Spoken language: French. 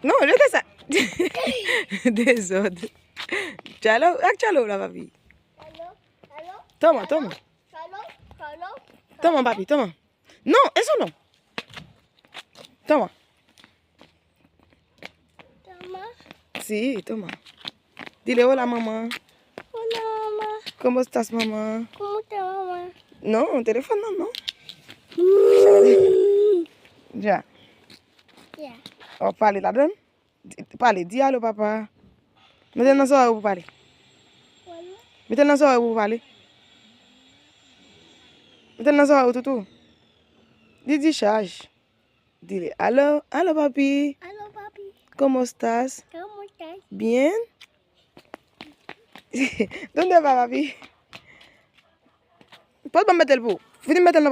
Non, je fais ça. Désordre. Chalo, chalo là, papi. Toma, toma. Toma, papi, toma. No, eso no. Toma. Sí, toma. Dile hola, mamá. Hola, mamá. ¿Cómo estás, mamá? ¿Cómo te va, mamá? No, teléfono no. Ya. Ya. Oh, parle là-dedans. Parle, dis allô, papa. Mettez dans ça pour parler. Mettez dans ça pour parler. Mettez dans ça tout. Dis charge. Dile, allô, allô, papi. Hola, papi. ¿Cómo estás? ¿Cómo estás? Bien. ¿Dónde va, papi? ¿Puedes meter el bus? Fui a meter la